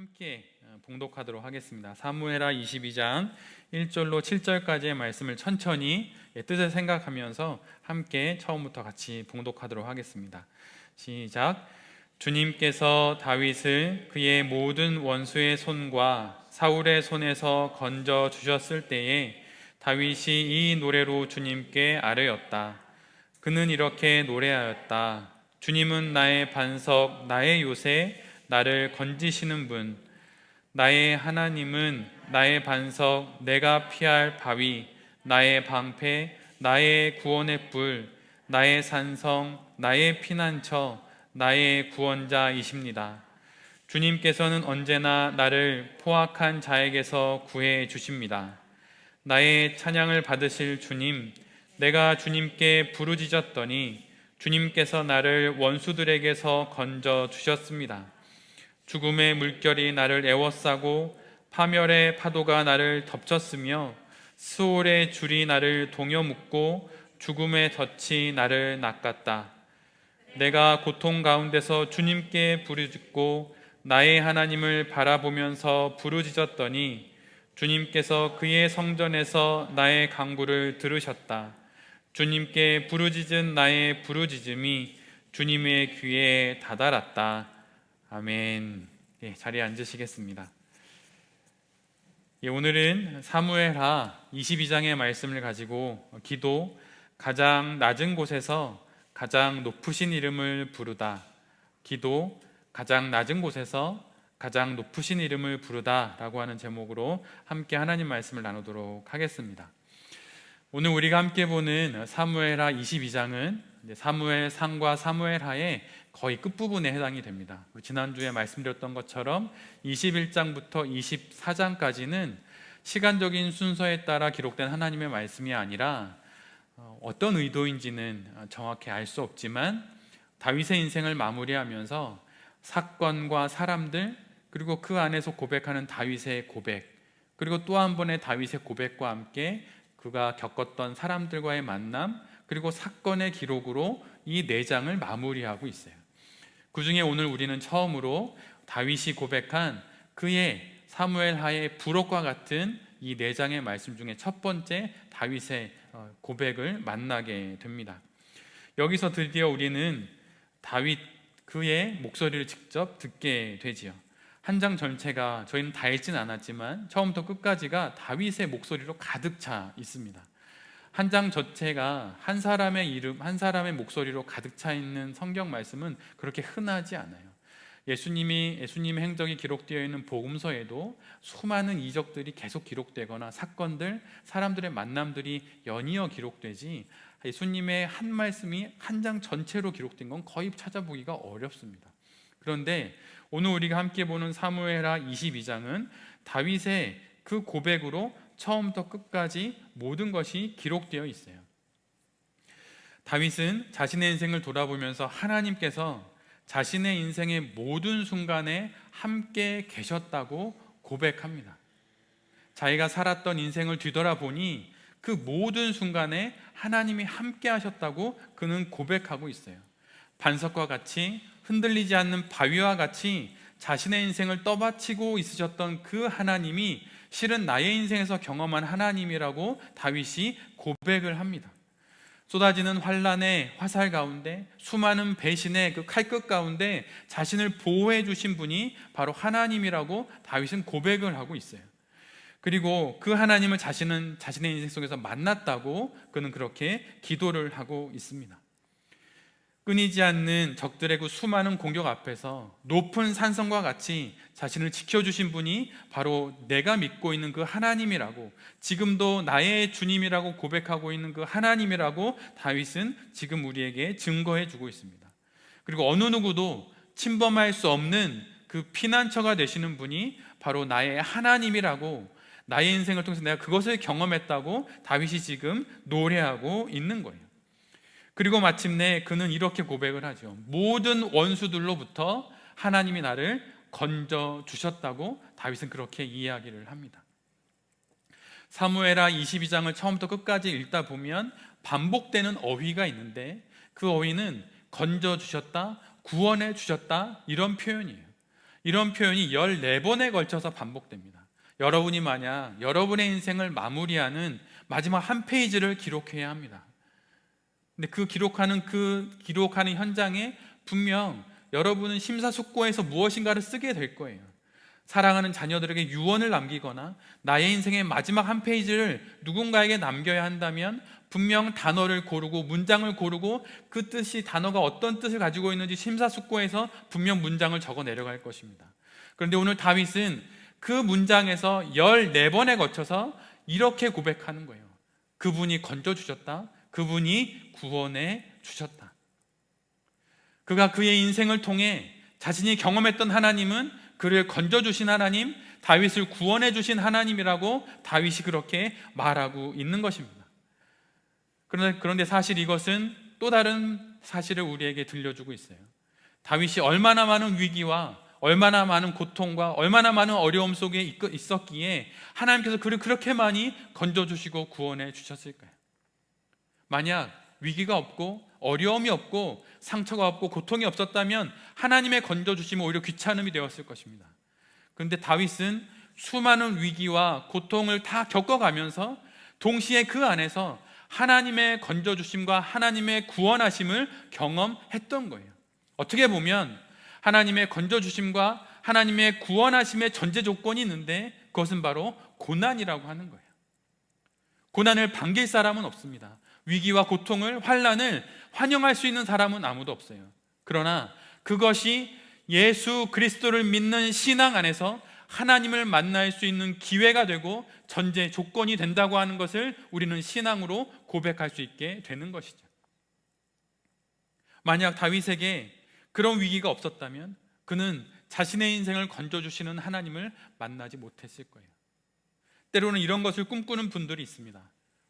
함께 봉독하도록 하겠습니다. 사무엘하 22장 1절로 7절까지의 말씀을 천천히 뜻을 생각하면서 함께 처음부터 같이 봉독하도록 하겠습니다. 시작. 주님께서 다윗을 그의 모든 원수의 손과 사울의 손에서 건져 주셨을 때에 다윗이 이 노래로 주님께 아뢰었다. 그는 이렇게 노래하였다. 주님은 나의 반석, 나의 요새, 나를 건지시는 분. 나의 하나님은 나의 반석, 내가 피할 바위, 나의 방패, 나의 구원의 뿔, 나의 산성, 나의 피난처, 나의 구원자이십니다. 주님께서는 언제나 나를 포악한 자에게서 구해 주십니다. 나의 찬양을 받으실 주님, 내가 주님께 부르짖었더니 주님께서 나를 원수들에게서 건져 주셨습니다. 죽음의 물결이 나를 에워싸고 파멸의 파도가 나를 덮쳤으며 스올의 줄이 나를 동여 묶고 죽음의 덫이 나를 낚았다. 내가 고통 가운데서 주님께 부르짖고 나의 하나님을 바라보면서 부르짖었더니 주님께서 그의 성전에서 나의 간구를 들으셨다. 주님께 부르짖은 나의 부르짖음이 주님의 귀에 다다랐다. 아멘. 자리에 앉으시겠습니다. 오늘은 사무엘하 22장의 말씀을 가지고 기도, 가장 낮은 곳에서 가장 높으신 이름을 부르다, 기도, 가장 낮은 곳에서 가장 높으신 이름을 부르다 라고 하는 제목으로 함께 하나님 말씀을 나누도록 하겠습니다. 오늘 우리가 함께 보는 사무엘하 22장은 사무엘상과 사무엘하의 거의 끝부분에 해당이 됩니다. 지난주에 말씀드렸던 것처럼 21장부터 24장까지는 시간적인 순서에 따라 기록된 하나님의 말씀이 아니라 어떤 의도인지는 정확히 알 수 없지만 다윗의 인생을 마무리하면서 사건과 사람들, 그리고 그 안에서 고백하는 다윗의 고백, 그리고 또 한 번의 다윗의 고백과 함께 그가 겪었던 사람들과의 만남, 그리고 사건의 기록으로 이 4장을 마무리하고 있어요. 그 중에 오늘 우리는 처음으로 다윗이 고백한 그의 사무엘하의 부록과 같은 이 4장의 말씀 중에 첫 번째 다윗의 고백을 만나게 됩니다. 여기서 드디어 우리는 다윗 그의 목소리를 직접 듣게 되지요. 한 장 전체가 저희는 다 읽진 않았지만 처음부터 끝까지가 다윗의 목소리로 가득 차 있습니다. 한 장 전체가 한 사람의 이름, 한 사람의 목소리로 가득 차 있는 성경 말씀은 그렇게 흔하지 않아요. 예수님의 행적이 기록되어 있는 복음서에도 수많은 이적들이 계속 기록되거나 사건들, 사람들의 만남들이 연이어 기록되지 예수님의 한 말씀이 한 장 전체로 기록된 건 거의 찾아보기가 어렵습니다. 그런데 오늘 우리가 함께 보는 사무엘하 22장은 다윗의 그 고백으로 처음부터 끝까지 모든 것이 기록되어 있어요. 다윗은 자신의 인생을 돌아보면서 하나님께서 자신의 인생의 모든 순간에 함께 계셨다고 고백합니다. 자기가 살았던 인생을 뒤돌아보니 그 모든 순간에 하나님이 함께 하셨다고 그는 고백하고 있어요. 반석과 같이 흔들리지 않는 바위와 같이 자신의 인생을 떠받치고 있으셨던 그 하나님이 실은 나의 인생에서 경험한 하나님이라고 다윗이 고백을 합니다. 쏟아지는 환난의 화살 가운데, 수많은 배신의 그 칼끝 가운데 자신을 보호해 주신 분이 바로 하나님이라고 다윗은 고백을 하고 있어요. 그리고 그 하나님을 자신은 자신의 인생 속에서 만났다고 그는 그렇게 기도를 하고 있습니다. 끊이지 않는 적들의 그 수많은 공격 앞에서 높은 산성과 같이 자신을 지켜주신 분이 바로 내가 믿고 있는 그 하나님이라고, 지금도 나의 주님이라고 고백하고 있는 그 하나님이라고 다윗은 지금 우리에게 증거해 주고 있습니다. 그리고 어느 누구도 침범할 수 없는 그 피난처가 되시는 분이 바로 나의 하나님이라고, 나의 인생을 통해서 내가 그것을 경험했다고 다윗이 지금 노래하고 있는 거예요. 그리고 마침내 그는 이렇게 고백을 하죠. 모든 원수들로부터 하나님이 나를 건져 주셨다고 다윗은 그렇게 이야기를 합니다. 사무엘하 22장을 처음부터 끝까지 읽다 보면 반복되는 어휘가 있는데 그 어휘는 건져 주셨다, 구원해 주셨다 이런 표현이에요. 이런 표현이 14번에 걸쳐서 반복됩니다. 여러분이 만약 여러분의 인생을 마무리하는 마지막 한 페이지를 기록해야 합니다. 근데 그 기록하는 현장에 분명 여러분은 심사숙고해서 무엇인가를 쓰게 될 거예요. 사랑하는 자녀들에게 유언을 남기거나 나의 인생의 마지막 한 페이지를 누군가에게 남겨야 한다면 분명 단어를 고르고 문장을 고르고 그 뜻이, 단어가 어떤 뜻을 가지고 있는지 심사숙고해서 분명 문장을 적어 내려갈 것입니다. 그런데 오늘 다윗은 그 문장에서 14번에 거쳐서 이렇게 고백하는 거예요. 그분이 건져주셨다. 그분이 구원해 주셨다. 그가 그의 인생을 통해 자신이 경험했던 하나님은 그를 건져주신 하나님, 다윗을 구원해 주신 하나님이라고 다윗이 그렇게 말하고 있는 것입니다. 그런데 사실 이것은 또 다른 사실을 우리에게 들려주고 있어요. 다윗이 얼마나 많은 위기와 얼마나 많은 고통과 얼마나 많은 어려움 속에 있었기에 하나님께서 그를 그렇게 많이 건져주시고 구원해 주셨을까요? 만약 위기가 없고 어려움이 없고 상처가 없고 고통이 없었다면 하나님의 건져주심은 오히려 귀찮음이 되었을 것입니다. 그런데 다윗은 수많은 위기와 고통을 다 겪어가면서 동시에 그 안에서 하나님의 건져주심과 하나님의 구원하심을 경험했던 거예요. 어떻게 보면 하나님의 건져주심과 하나님의 구원하심의 전제 조건이 있는데 그것은 바로 고난이라고 하는 거예요. 고난을 반길 사람은 없습니다. 위기와 고통을, 환난을 환영할 수 있는 사람은 아무도 없어요. 그러나 그것이 예수 그리스도를 믿는 신앙 안에서 하나님을 만날 수 있는 기회가 되고 전제 조건이 된다고 하는 것을 우리는 신앙으로 고백할 수 있게 되는 것이죠. 만약 다윗에게 그런 위기가 없었다면 그는 자신의 인생을 건져주시는 하나님을 만나지 못했을 거예요. 때로는 이런 것을 꿈꾸는 분들이 있습니다.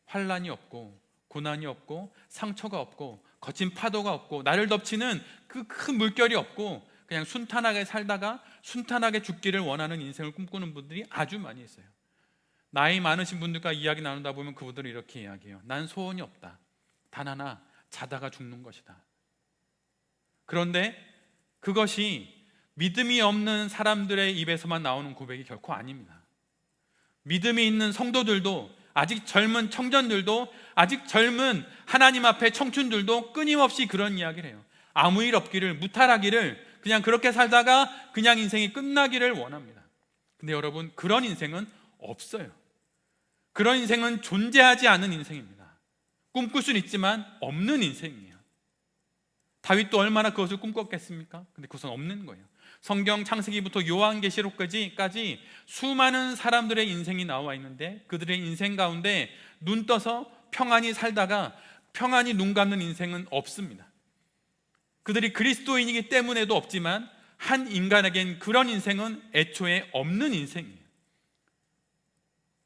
환난이 없고 고난이 없고 상처가 없고 거친 파도가 없고 나를 덮치는 그 큰 물결이 없고 그냥 순탄하게 살다가 순탄하게 죽기를 원하는 인생을 꿈꾸는 분들이 아주 많이 있어요. 나이 많으신 분들과 이야기 나누다 보면 그분들은 이렇게 이야기해요. 난 소원이 없다. 단 하나, 자다가 죽는 것이다. 그런데 그것이 믿음이 없는 사람들의 입에서만 나오는 고백이 결코 아닙니다. 믿음이 있는 성도들도, 아직 젊은 청년들도, 아직 젊은 하나님 앞에 청춘들도 끊임없이 그런 이야기를 해요. 아무 일 없기를, 무탈하기를, 그냥 그렇게 살다가 그냥 인생이 끝나기를 원합니다. 근데 여러분, 그런 인생은 없어요. 그런 인생은 존재하지 않은 인생입니다. 꿈꿀 수는 있지만 없는 인생이에요. 다윗도 얼마나 그것을 꿈꿨겠습니까? 근데 그것은 없는 거예요. 성경 창세기부터 요한계시록까지 수많은 사람들의 인생이 나와 있는데 그들의 인생 가운데 눈 떠서 평안히 살다가 평안히 눈 감는 인생은 없습니다. 그들이 그리스도인이기 때문에도 없지만 한 인간에겐 그런 인생은 애초에 없는 인생이에요.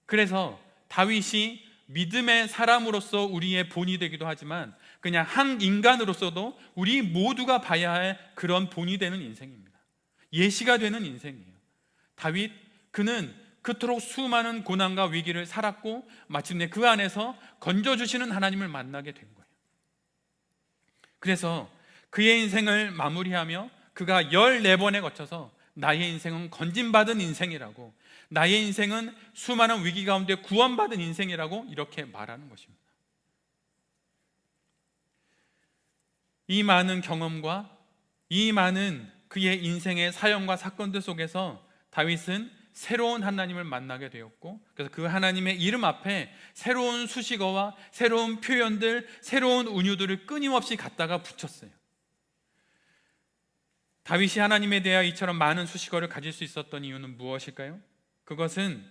그래서 다윗이 믿음의 사람으로서 우리의 본이 되기도 하지만 그냥 한 인간으로서도 우리 모두가 봐야 할 그런 본이 되는 인생입니다. 예시가 되는 인생이에요. 다윗, 그는 그토록 수많은 고난과 위기를 살았고 마침내 그 안에서 건져주시는 하나님을 만나게 된 거예요. 그래서 그의 인생을 마무리하며 그가 14번에 거쳐서 나의 인생은 건진받은 인생이라고, 나의 인생은 수많은 위기 가운데 구원받은 인생이라고 이렇게 말하는 것입니다. 이 많은 경험과 이 많은 그의 인생의 사연과 사건들 속에서 다윗은 새로운 하나님을 만나게 되었고, 그래서 그 하나님의 이름 앞에 새로운 수식어와 새로운 표현들, 새로운 은유들을 끊임없이 갖다가 붙였어요. 다윗이 하나님에 대하여 이처럼 많은 수식어를 가질 수 있었던 이유는 무엇일까요? 그것은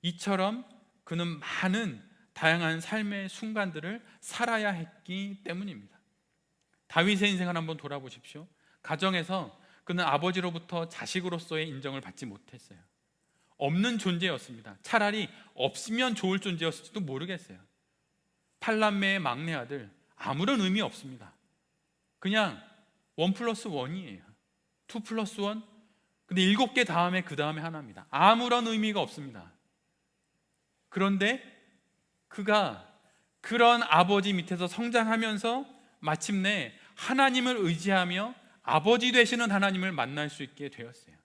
이처럼 그는 많은 다양한 삶의 순간들을 살아야 했기 때문입니다. 다윗의 인생을 한번 돌아보십시오. 가정에서 그는 아버지로부터 자식으로서의 인정을 받지 못했어요. 없는 존재였습니다. 차라리 없으면 좋을 존재였을지도 모르겠어요. 8남매의 막내 아들, 아무런 의미 없습니다. 그냥 1+1이에요 2+1, 근데 7개 다음에 그 다음에 하나입니다. 아무런 의미가 없습니다. 그런데 그가 그런 아버지 밑에서 성장하면서 마침내 하나님을 의지하며 아버지 되시는 하나님을 만날 수 있게 되었어요.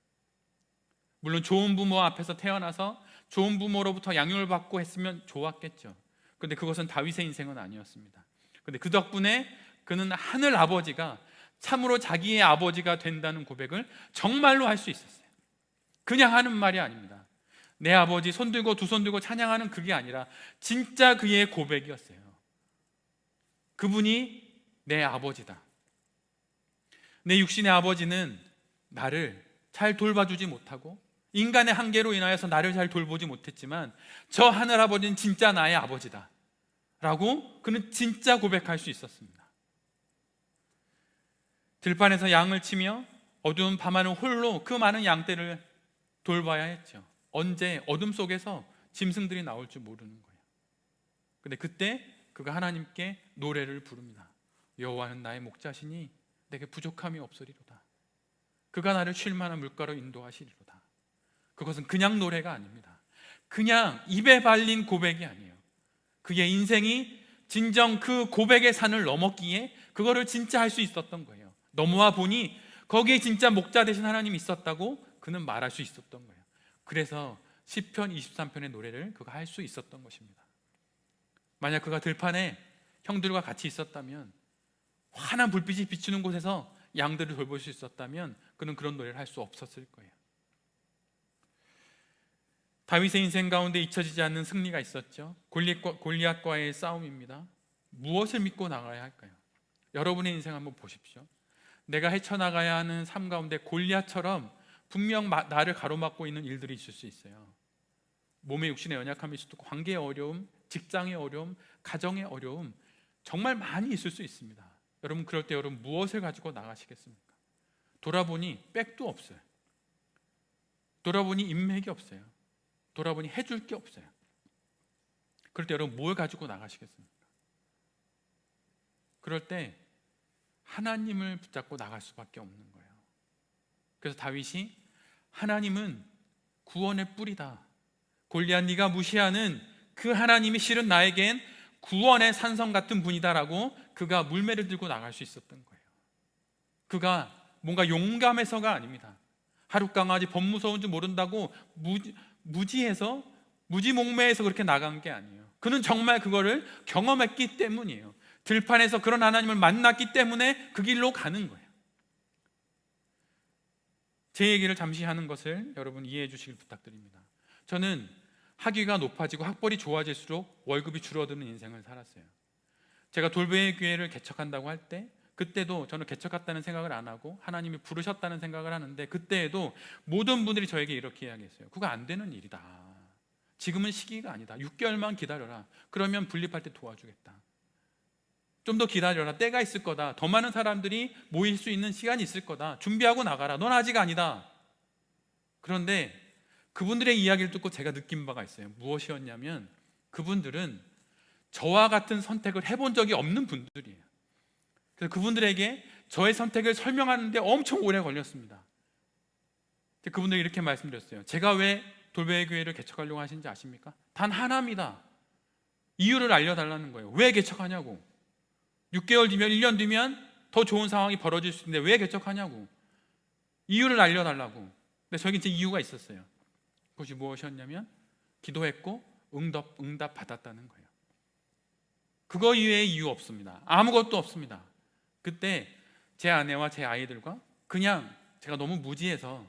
물론 좋은 부모 앞에서 태어나서 좋은 부모로부터 양육을 받고 했으면 좋았겠죠. 그런데 그것은 다윗의 인생은 아니었습니다. 그런데 그 덕분에 그는 하늘 아버지가 참으로 자기의 아버지가 된다는 고백을 정말로 할 수 있었어요. 그냥 하는 말이 아닙니다. 내 아버지 손 들고 두 손 들고 찬양하는 그게 아니라 진짜 그의 고백이었어요. 그분이 내 아버지다. 내 육신의 아버지는 나를 잘 돌봐주지 못하고 인간의 한계로 인하여서 나를 잘 돌보지 못했지만 저 하늘 아버지는 진짜 나의 아버지다 라고 그는 진짜 고백할 수 있었습니다. 들판에서 양을 치며 어두운 밤하늘 홀로 그 많은 양떼를 돌봐야 했죠. 언제 어둠 속에서 짐승들이 나올 줄 모르는 거예요. 근데 그때 그가 하나님께 노래를 부릅니다. 여호와는 나의 목자시니 내게 부족함이 없으리로다. 그가 나를 쉴 만한 물가로 인도하시리로다. 그것은 그냥 노래가 아닙니다. 그냥 입에 발린 고백이 아니에요. 그의 인생이 진정 그 고백의 산을 넘었기에 그거를 진짜 할 수 있었던 거예요. 넘어와 보니 거기에 진짜 목자 되신 하나님이 있었다고 그는 말할 수 있었던 거예요. 그래서 시편 23편의 노래를 그가 할 수 있었던 것입니다. 만약 그가 들판에 형들과 같이 있었다면, 환한 불빛이 비추는 곳에서 양들을 돌볼 수 있었다면 그는 그런 노래를 할 수 없었을 거예요. 다윗의 인생 가운데 잊혀지지 않는 승리가 있었죠. 골리앗과의 싸움입니다. 무엇을 믿고 나가야 할까요? 여러분의 인생 한번 보십시오. 내가 헤쳐나가야 하는 삶 가운데 골리앗처럼 분명 나를 가로막고 있는 일들이 있을 수 있어요. 몸의 육신의 연약함일 수도 있고, 관계의 어려움, 직장의 어려움, 가정의 어려움, 정말 많이 있을 수 있습니다. 여러분, 그럴 때 여러분 무엇을 가지고 나가시겠습니까? 돌아보니 백도 없어요. 돌아보니 인맥이 없어요. 돌아보니 해줄 게 없어요. 그럴 때 여러분 뭘 가지고 나가시겠습니까? 그럴 때 하나님을 붙잡고 나갈 수밖에 없는 거예요. 그래서 다윗이 하나님은 구원의 뿌리다. 골리앗 네가 무시하는 그 하나님이 실은 나에겐 구원의 산성 같은 분이다라고 그가 물매를 들고 나갈 수 있었던 거예요. 그가 뭔가 용감해서가 아닙니다. 하룻강아지 범 무서운 줄 모른다고 무지해서 무지몽매해서 그렇게 나간 게 아니에요. 그는 정말 그거를 경험했기 때문이에요. 들판에서 그런 하나님을 만났기 때문에 그 길로 가는 거예요. 제 얘기를 잠시 하는 것을 여러분 이해해 주시길 부탁드립니다. 저는 학위가 높아지고 학벌이 좋아질수록 월급이 줄어드는 인생을 살았어요. 제가 돌베이 교회를 개척한다고 할 때, 그때도 저는 개척했다는 생각을 안 하고 하나님이 부르셨다는 생각을 하는데, 그때에도 모든 분들이 저에게 이렇게 이야기했어요. 그거 안 되는 일이다. 지금은 시기가 아니다. 6개월만 기다려라. 그러면 분립할 때 도와주겠다. 좀 더 기다려라. 때가 있을 거다. 더 많은 사람들이 모일 수 있는 시간이 있을 거다. 준비하고 나가라. 넌 아직 아니다. 그런데 그분들의 이야기를 듣고 제가 느낀 바가 있어요. 무엇이었냐면, 그분들은 저와 같은 선택을 해본 적이 없는 분들이에요. 그래서 그분들에게 저의 선택을 설명하는데 엄청 오래 걸렸습니다. 그분들이 이렇게 말씀드렸어요. 제가 왜 돌베이 교회를 개척하려고 하시는지 아십니까? 단 하나입니다. 이유를 알려달라는 거예요. 왜 개척하냐고. 6개월 뒤면 1년 뒤면 더 좋은 상황이 벌어질 수 있는데 왜 개척하냐고. 이유를 알려달라고. 근데 저에게 제 이유가 있었어요. 그것이 무엇이었냐면, 기도했고 응답 받았다는 거예요. 그거 이외에 이유 없습니다. 아무것도 없습니다. 그때 제 아내와 제 아이들과 그냥 제가 너무 무지해서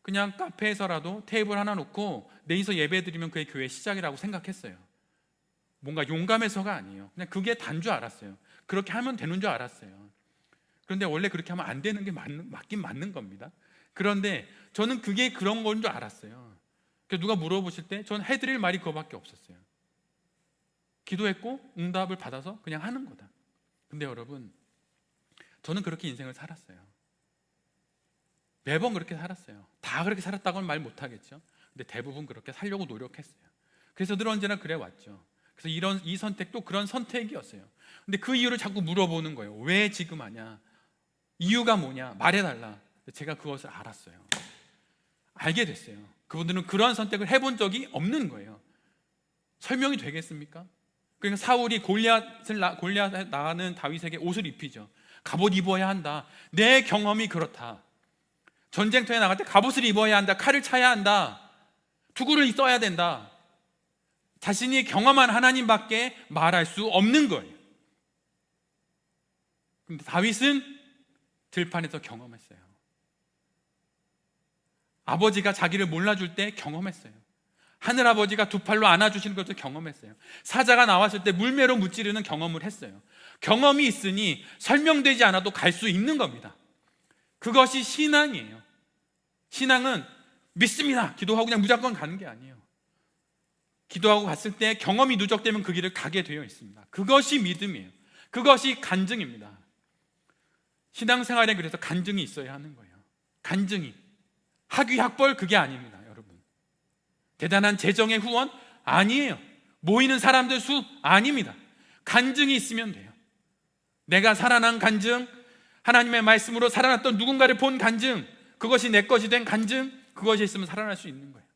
그냥 카페에서라도 테이블 하나 놓고 내일서 예배 드리면 그게 교회 시작이라고 생각했어요. 뭔가 용감해서가 아니에요. 그냥 그게 단 줄 알았어요. 그렇게 하면 되는 줄 알았어요. 그런데 원래 그렇게 하면 안 되는 게 맞긴 맞는 겁니다. 그런데 저는 그게 그런 건 줄 알았어요. 그래서 누가 물어보실 때 저는 해드릴 말이 그거밖에 없었어요. 기도했고 응답을 받아서 그냥 하는 거다. 근데 여러분, 저는 그렇게 인생을 살았어요. 매번 그렇게 살았어요. 다 그렇게 살았다고는 말 못하겠죠. 근데 대부분 그렇게 살려고 노력했어요. 그래서 늘 언제나 그래 왔죠. 그래서 이 선택도 그런 선택이었어요. 근데 그 이유를 자꾸 물어보는 거예요. 왜 지금 하냐? 이유가 뭐냐? 말해달라. 제가 그것을 알았어요. 알게 됐어요. 그분들은 그런 선택을 해본 적이 없는 거예요. 설명이 되겠습니까? 그러니까 사울이 골리앗을 나가는 다윗에게 옷을 입히죠. 갑옷 입어야 한다. 내 경험이 그렇다. 전쟁터에 나갈 때 갑옷을 입어야 한다, 칼을 차야 한다, 투구를 써야 된다. 자신이 경험한 하나님밖에 말할 수 없는 거예요. 근데 다윗은 들판에서 경험했어요. 아버지가 자기를 몰라줄 때 경험했어요. 하늘아버지가 두 팔로 안아주시는 것도 경험했어요. 사자가 나왔을 때 물매로 무찌르는 경험을 했어요. 경험이 있으니 설명되지 않아도 갈 수 있는 겁니다. 그것이 신앙이에요. 신앙은 믿습니다, 기도하고 그냥 무조건 가는 게 아니에요. 기도하고 갔을 때 경험이 누적되면 그 길을 가게 되어 있습니다. 그것이 믿음이에요. 그것이 간증입니다. 신앙생활에 그래서 간증이 있어야 하는 거예요. 간증이. 학위 학벌 그게 아닙니다, 여러분. 대단한 재정의 후원 아니에요. 모이는 사람들 수 아닙니다. 간증이 있으면 돼요. 내가 살아난 간증, 하나님의 말씀으로 살아났던 누군가를 본 간증, 그것이 내 것이 된 간증, 그것이 있으면 살아날 수 있는 거예요.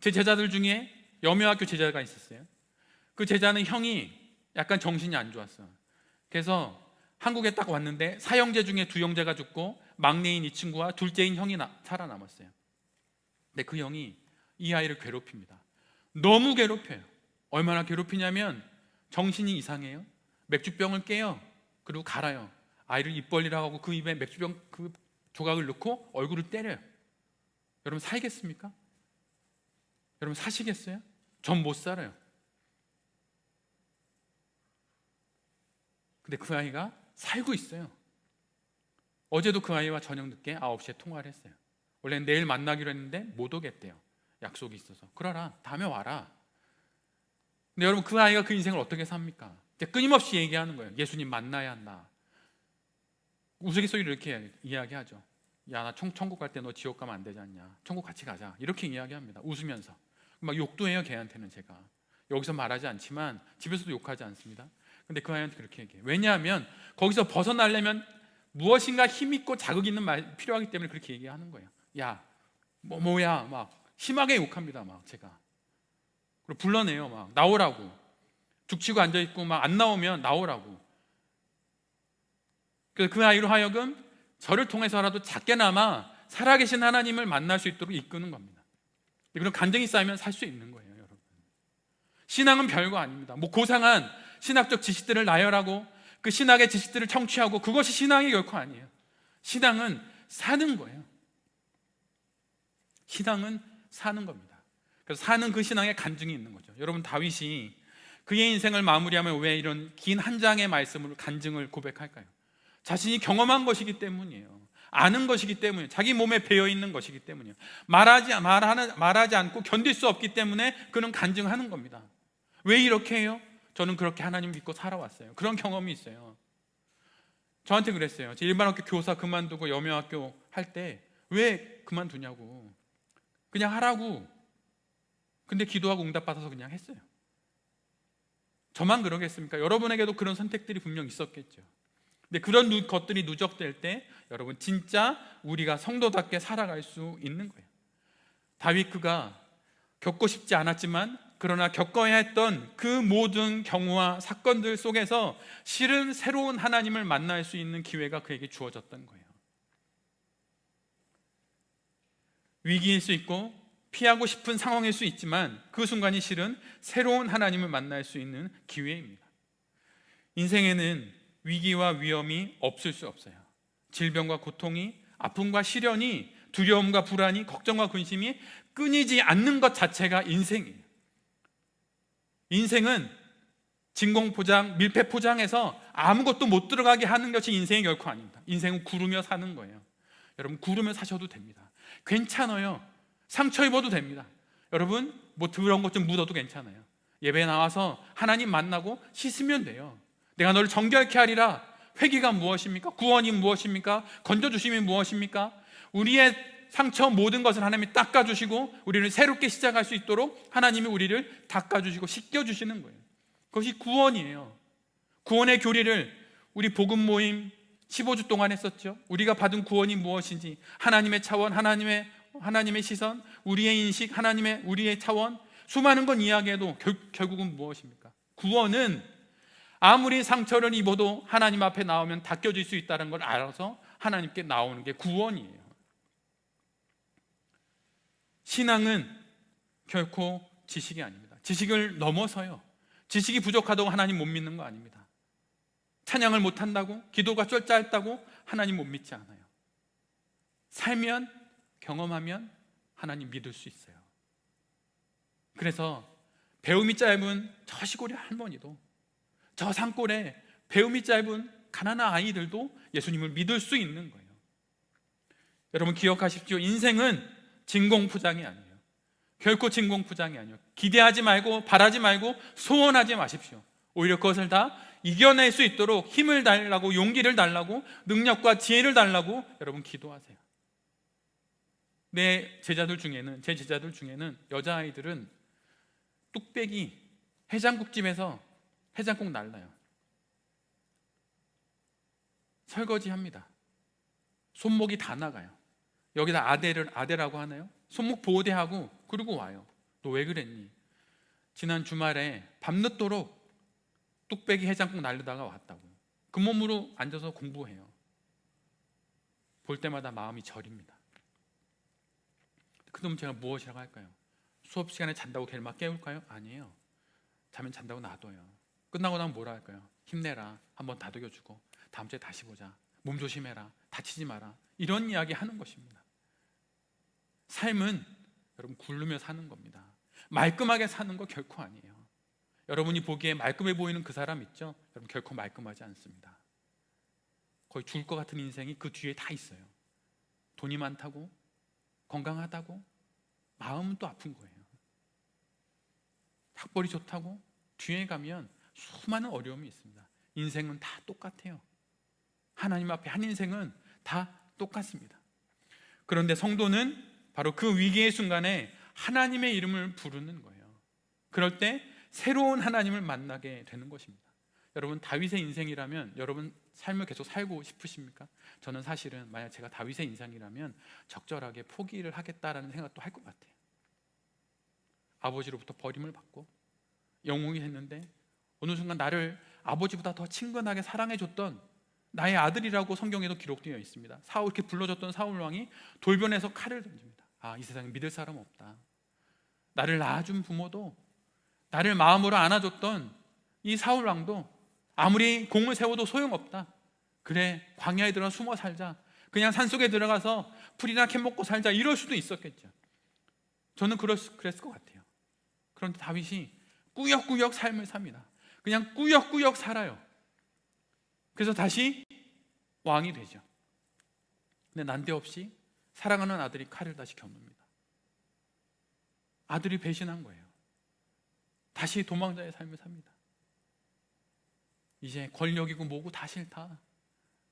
제 제자들 중에 여묘학교 제자가 있었어요. 그 제자는 형이 약간 정신이 안 좋았어. 그래서 한국에 딱 왔는데 사형제 중에 두 형제가 죽고 막내인 이 친구와 둘째인 형이 살아남았어요. 근데 그 형이 이 아이를 괴롭힙니다. 너무 괴롭혀요. 얼마나 괴롭히냐면 정신이 이상해요. 맥주병을 깨요. 그리고 갈아요. 아이를 입 벌리라고 하고 그 입에 맥주병 그 조각을 넣고 얼굴을 때려요. 여러분 살겠습니까? 여러분 사시겠어요? 전 못 살아요. 근데 그 아이가 살고 있어요. 어제도 그 아이와 저녁 늦게 9시에 통화를 했어요. 원래는 내일 만나기로 했는데 못 오겠대요. 약속이 있어서. 그러라, 다음에 와라. 근데 여러분 그 아이가 그 인생을 어떻게 삽니까? 끊임없이 얘기하는 거예요. 예수님 만나야 한다. 우스갯소리로 이렇게 이야기하죠. 야, 나 천국 갈 때 너 지옥 가면 안 되지 않냐, 천국 같이 가자, 이렇게 이야기합니다. 웃으면서. 막 욕도 해요, 걔한테는. 제가 여기서 말하지 않지만 집에서도 욕하지 않습니다. 근데 그 아이한테 그렇게 얘기해요. 왜냐하면 거기서 벗어나려면 무엇인가 힘있고 자극 있는 말 필요하기 때문에 그렇게 얘기하는 거예요. 야, 뭐야, 막 심하게 욕합니다. 막 제가. 그리고 불러내요. 막 나오라고. 죽치고 앉아있고 막 안 나오면 나오라고. 그래서 그 아이로 하여금 저를 통해서라도 작게나마 살아계신 하나님을 만날 수 있도록 이끄는 겁니다. 그런 간증이 쌓이면 살 수 있는 거예요, 여러분. 신앙은 별거 아닙니다. 뭐 고상한 신학적 지식들을 나열하고 그 신학의 지식들을 청취하고 그것이 신앙이 결코 아니에요. 신앙은 사는 거예요. 신앙은 사는 겁니다. 그래서 사는 그 신앙에 간증이 있는 거죠. 여러분 다윗이 그의 인생을 마무리하면 왜 이런 긴 한 장의 말씀으로 간증을 고백할까요? 자신이 경험한 것이기 때문이에요. 아는 것이기 때문이에요. 자기 몸에 배어있는 것이기 때문이에요. 말하지 않고 견딜 수 없기 때문에 그는 간증하는 겁니다. 왜 이렇게 해요? 저는 그렇게 하나님 믿고 살아왔어요. 그런 경험이 있어요. 저한테 그랬어요. 제 일반학교 교사 그만두고 여묘학교 할 때 왜 그만두냐고. 그냥 하라고. 근데 기도하고 응답받아서 그냥 했어요. 저만 그러겠습니까? 여러분에게도 그런 선택들이 분명 있었겠죠. 근데 그런 것들이 누적될 때 여러분 진짜 우리가 성도답게 살아갈 수 있는 거예요. 다윗 그가 겪고 싶지 않았지만 그러나 겪어야 했던 그 모든 경우와 사건들 속에서 실은 새로운 하나님을 만날 수 있는 기회가 그에게 주어졌던 거예요. 위기일 수 있고 피하고 싶은 상황일 수 있지만 그 순간이 실은 새로운 하나님을 만날 수 있는 기회입니다. 인생에는 위기와 위험이 없을 수 없어요. 질병과 고통이, 아픔과 시련이, 두려움과 불안이, 걱정과 근심이 끊이지 않는 것 자체가 인생이에요. 인생은 진공포장, 밀폐포장해서 아무것도 못 들어가게 하는 것이 인생이 결코 아닙니다. 인생은 구르며 사는 거예요. 여러분 구르며 사셔도 됩니다. 괜찮아요. 상처 입어도 됩니다. 여러분 뭐 더러운 것 좀 묻어도 괜찮아요. 예배에 나와서 하나님 만나고 씻으면 돼요. 내가 너를 정결케 하리라. 회개가 무엇입니까? 구원이 무엇입니까? 건져주심이 무엇입니까? 우리의 상처 모든 것을 하나님이 닦아주시고 우리를 새롭게 시작할 수 있도록 하나님이 우리를 닦아주시고 씻겨주시는 거예요. 그것이 구원이에요. 구원의 교리를 우리 복음 모임 15주 동안 했었죠. 우리가 받은 구원이 무엇인지, 하나님의 차원, 하나님의 시선, 우리의 인식, 우리의 차원, 수많은 건 이야기해도 결국은 무엇입니까? 구원은 아무리 상처를 입어도 하나님 앞에 나오면 닦여질 수 있다는 걸 알아서 하나님께 나오는 게 구원이에요. 신앙은 결코 지식이 아닙니다. 지식을 넘어서요. 지식이 부족하다고 하나님 못 믿는 거 아닙니다. 찬양을 못한다고, 기도가 짧다고 하나님 못 믿지 않아요. 살면, 경험하면 하나님 믿을 수 있어요. 그래서 배움이 짧은 저 시골의 할머니도, 저 산골에 배움이 짧은 가난한 아이들도 예수님을 믿을 수 있는 거예요. 여러분 기억하십시오. 인생은 진공포장이 아니에요. 결코 진공포장이 아니에요. 기대하지 말고 바라지 말고 소원하지 마십시오. 오히려 그것을 다 이겨낼 수 있도록 힘을 달라고, 용기를 달라고, 능력과 지혜를 달라고 여러분 기도하세요. 제 제자들 중에는 여자아이들은 뚝배기 해장국집에서 해장국 날라요. 설거지합니다. 손목이 다 나가요. 여기다 아대라고 하나요? 손목 보호대하고 그러고 와요. 너 왜 그랬니? 지난 주말에 밤늦도록 뚝배기 해장국 날르다가 왔다고. 그 몸으로 앉아서 공부해요. 볼 때마다 마음이 저립니다. 그럼 제가 무엇이라고 할까요? 수업 시간에 잔다고 걔를 막 깨울까요? 아니에요. 자면 잔다고 놔둬요. 끝나고 나면 뭐라 할까요? 힘내라. 한번 다독여주고 다음 주에 다시 보자. 몸 조심해라. 다치지 마라. 이런 이야기 하는 것입니다. 삶은 여러분 굴르며 사는 겁니다. 말끔하게 사는 거 결코 아니에요. 여러분이 보기에 말끔해 보이는 그 사람 있죠? 여러분 결코 말끔하지 않습니다. 거의 죽을 것 같은 인생이 그 뒤에 다 있어요. 돈이 많다고, 건강하다고, 마음은 또 아픈 거예요. 학벌이 좋다고 뒤에 가면 수많은 어려움이 있습니다. 인생은 다 똑같아요. 하나님 앞에 한 인생은 다 똑같습니다. 그런데 성도는 바로 그 위기의 순간에 하나님의 이름을 부르는 거예요. 그럴 때 새로운 하나님을 만나게 되는 것입니다. 여러분 다윗의 인생이라면 여러분 삶을 계속 살고 싶으십니까? 저는 사실은 만약 제가 다윗의 인생이라면 적절하게 포기를 하겠다라는 생각도 할 것 같아요. 아버지로부터 버림을 받고 영웅이 했는데 어느 순간 나를 아버지보다 더 친근하게 사랑해줬던 나의 아들이라고 성경에도 기록되어 있습니다. 사울, 이렇게 불러줬던 사울 왕이 돌변해서 칼을 던집니다. 아, 이 세상에 믿을 사람 없다. 나를 낳아준 부모도, 나를 마음으로 안아줬던 이 사울 왕도 아무리 공을 세워도 소용없다. 그래, 광야에 들어가 숨어 살자. 그냥 산속에 들어가서 풀이나 캐 먹고 살자. 이럴 수도 있었겠죠. 저는 그랬을 것 같아요. 그런데 다윗이 꾸역꾸역 삶을 삽니다. 그냥 꾸역꾸역 살아요. 그래서 다시 왕이 되죠. 근데 난데없이 사랑하는 아들이 칼을 다시 겨눕니다. 아들이 배신한 거예요. 다시 도망자의 삶을 삽니다. 이제 권력이고 뭐고 다 싫다.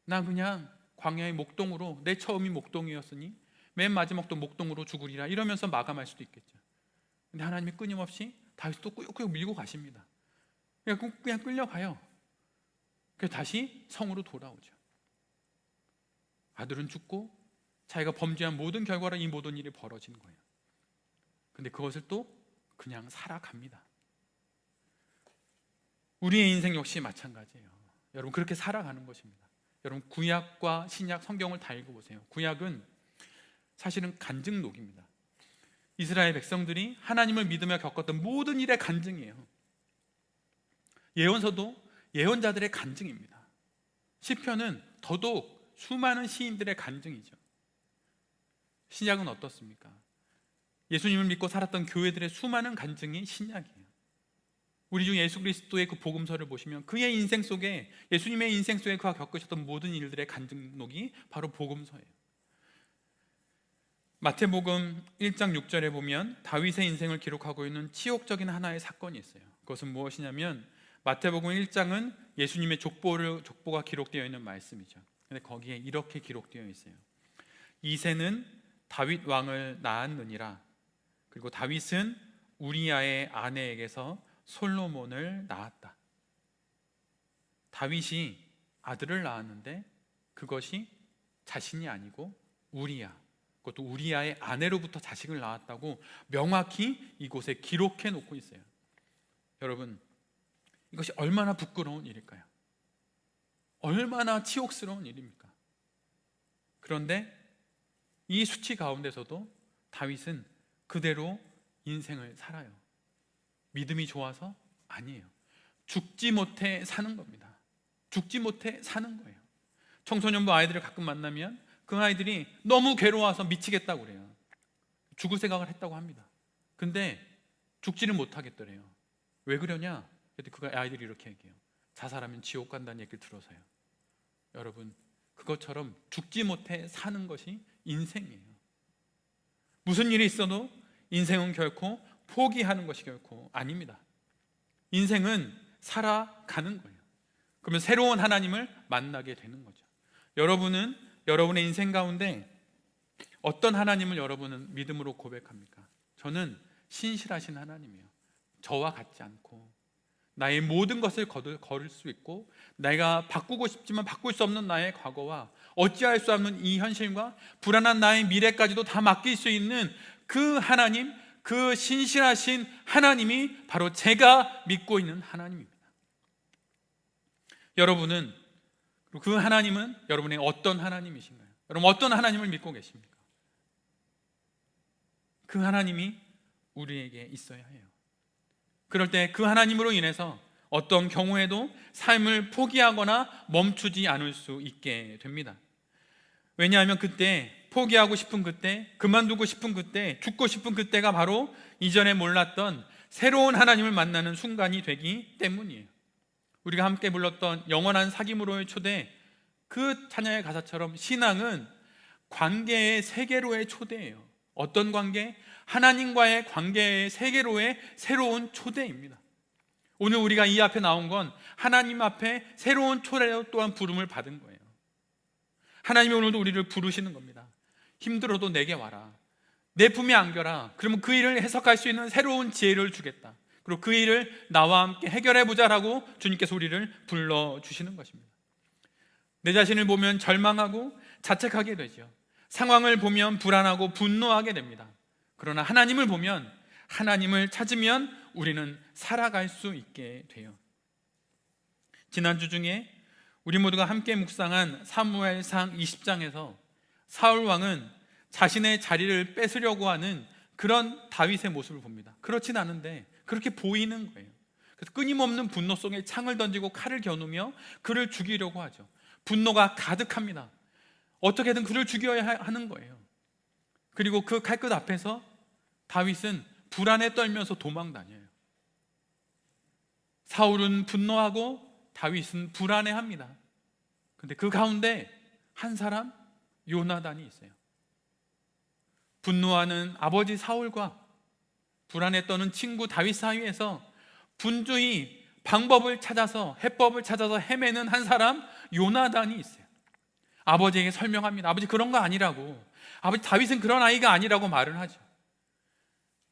나 그냥 광야의 목동으로, 내 처음이 목동이었으니 맨 마지막도 목동으로 죽으리라, 이러면서 마감할 수도 있겠죠. 근데 하나님이 끊임없이 다윗을 또 꾸역꾸역 밀고 가십니다. 그냥 끌려가요. 그래서 다시 성으로 돌아오죠. 아들은 죽고 자기가 범죄한 모든 결과로 이 모든 일이 벌어진 거예요. 근데 그것을 또 그냥 살아갑니다. 우리의 인생 역시 마찬가지예요. 여러분 그렇게 살아가는 것입니다. 여러분 구약과 신약 성경을 다 읽어보세요. 구약은 사실은 간증록입니다. 이스라엘 백성들이 하나님을 믿으며 겪었던 모든 일의 간증이에요. 예언서도 예언자들의 간증입니다. 시편은 더더욱 수많은 시인들의 간증이죠. 신약은 어떻습니까? 예수님을 믿고 살았던 교회들의 수많은 간증이 신약이에요. 우리 중 예수 그리스도의 그 복음서를 보시면 그의 인생 속에, 예수님의 인생 속에 그가 겪으셨던 모든 일들의 간증록이 바로 복음서예요. 마태복음 1장 6절에 보면 다윗의 인생을 기록하고 있는 치욕적인 하나의 사건이 있어요. 그것은 무엇이냐면 마태복음 1장은 예수님의 족보가 기록되어 있는 말씀이죠. 근데 거기에 이렇게 기록되어 있어요. 이새는 다윗 왕을 낳았느니라. 그리고 다윗은 우리야의 아내에게서 솔로몬을 낳았다. 다윗이 아들을 낳았는데 그것이 자신이 아니고 우리야, 그것도 우리야의 아내로부터 자식을 낳았다고 명확히 이곳에 기록해 놓고 있어요. 여러분 이것이 얼마나 부끄러운 일일까요? 얼마나 치욕스러운 일입니까? 그런데 이 수치 가운데서도 다윗은 그대로 인생을 살아요. 믿음이 좋아서? 아니에요. 죽지 못해 사는 겁니다. 죽지 못해 사는 거예요. 청소년부 아이들을 가끔 만나면 그 아이들이 너무 괴로워서 미치겠다고 그래요. 죽을 생각을 했다고 합니다. 근데 죽지를 못하겠더래요. 왜 그러냐? 그 아이들이 이렇게 얘기해요. 자살하면 지옥 간다는 얘기를 들어서요. 여러분, 그것처럼 죽지 못해 사는 것이 인생이에요. 무슨 일이 있어도 인생은 결코 포기하는 것이 결코 아닙니다. 인생은 살아가는 거예요. 그러면 새로운 하나님을 만나게 되는 거죠. 여러분은 여러분의 인생 가운데 어떤 하나님을 여러분은 믿음으로 고백합니까? 저는 신실하신 하나님이에요. 저와 같지 않고 나의 모든 것을 걸을 수 있고 내가 바꾸고 싶지만 바꿀 수 없는 나의 과거와 어찌할 수 없는 이 현실과 불안한 나의 미래까지도 다 맡길 수 있는 그 하나님, 그 신실하신 하나님이 바로 제가 믿고 있는 하나님입니다. 여러분은 그 하나님은 여러분의 어떤 하나님이신가요? 여러분 어떤 하나님을 믿고 계십니까? 그 하나님이 우리에게 있어야 해요. 그럴 때 그 하나님으로 인해서 어떤 경우에도 삶을 포기하거나 멈추지 않을 수 있게 됩니다. 왜냐하면 그때 포기하고 싶은 그때, 그만두고 싶은 그때, 죽고 싶은 그때가 바로 이전에 몰랐던 새로운 하나님을 만나는 순간이 되기 때문이에요. 우리가 함께 불렀던 영원한 사귐으로의 초대, 그 찬양의 가사처럼 신앙은 관계의 세계로의 초대예요. 어떤 관계? 하나님과의 관계의 세계로의 새로운 초대입니다. 오늘 우리가 이 앞에 나온 건 하나님 앞에 새로운 초대로 또한 부름을 받은 거예요. 하나님이 오늘도 우리를 부르시는 겁니다. 힘들어도 내게 와라. 내 품에 안겨라. 그러면 그 일을 해석할 수 있는 새로운 지혜를 주겠다. 그리고 그 일을 나와 함께 해결해보자라고 주님께서 우리를 불러주시는 것입니다. 내 자신을 보면 절망하고 자책하게 되죠. 상황을 보면 불안하고 분노하게 됩니다. 그러나 하나님을 보면, 하나님을 찾으면 우리는 살아갈 수 있게 돼요. 지난주 중에 우리 모두가 함께 묵상한 사무엘상 20장에서 사울 왕은 자신의 자리를 뺏으려고 하는 그런 다윗의 모습을 봅니다. 그렇진 않은데 그렇게 보이는 거예요. 그래서 끊임없는 분노 속에 창을 던지고 칼을 겨누며 그를 죽이려고 하죠. 분노가 가득합니다. 어떻게든 그를 죽여야 하는 거예요. 그리고 그 칼끝 앞에서 다윗은 불안에 떨면서 도망 다녀요. 사울은 분노하고 다윗은 불안해합니다. 근데 그 가운데 한 사람, 요나단이 있어요. 분노하는 아버지 사울과 불안에 떠는 친구 다윗 사이에서 분주히 방법을 찾아서, 해법을 찾아서 헤매는 한 사람, 요나단이 있어요. 아버지에게 설명합니다. 아버지 그런 거 아니라고. 아버지 다윗은 그런 아이가 아니라고 말을 하죠.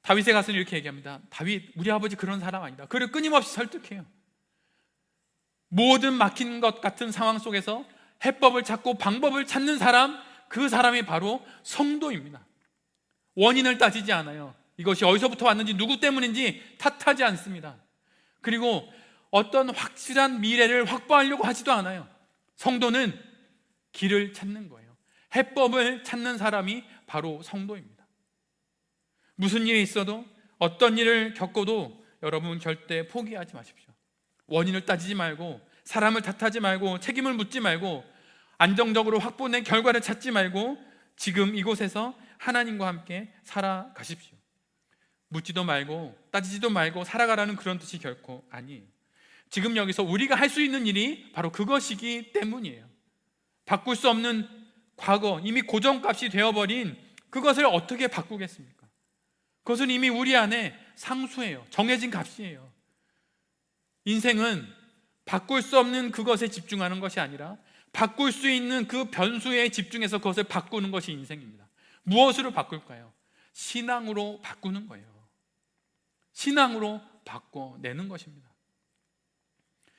다윗에 가서 이렇게 얘기합니다. 다윗, 우리 아버지 그런 사람 아니다. 그를 끊임없이 설득해요. 모든 막힌 것 같은 상황 속에서 해법을 찾고 방법을 찾는 사람, 그 사람이 바로 성도입니다. 원인을 따지지 않아요. 이것이 어디서부터 왔는지 누구 때문인지 탓하지 않습니다. 그리고 어떤 확실한 미래를 확보하려고 하지도 않아요. 성도는 길을 찾는 거예요. 해법을 찾는 사람이 바로 성도입니다. 무슨 일이 있어도, 어떤 일을 겪어도 여러분 절대 포기하지 마십시오. 원인을 따지지 말고, 사람을 탓하지 말고, 책임을 묻지 말고, 안정적으로 확보된 결과를 찾지 말고 지금 이곳에서 하나님과 함께 살아가십시오. 묻지도 말고 따지지도 말고 살아가라는 그런 뜻이 결코 아니에요. 지금 여기서 우리가 할 수 있는 일이 바로 그것이기 때문이에요. 바꿀 수 없는 과거, 이미 고정값이 되어버린 그것을 어떻게 바꾸겠습니까? 그것은 이미 우리 안에 상수예요. 정해진 값이에요. 인생은 바꿀 수 없는 그것에 집중하는 것이 아니라 바꿀 수 있는 그 변수에 집중해서 그것을 바꾸는 것이 인생입니다. 무엇으로 바꿀까요? 신앙으로 바꾸는 거예요. 신앙으로 바꿔내는 것입니다.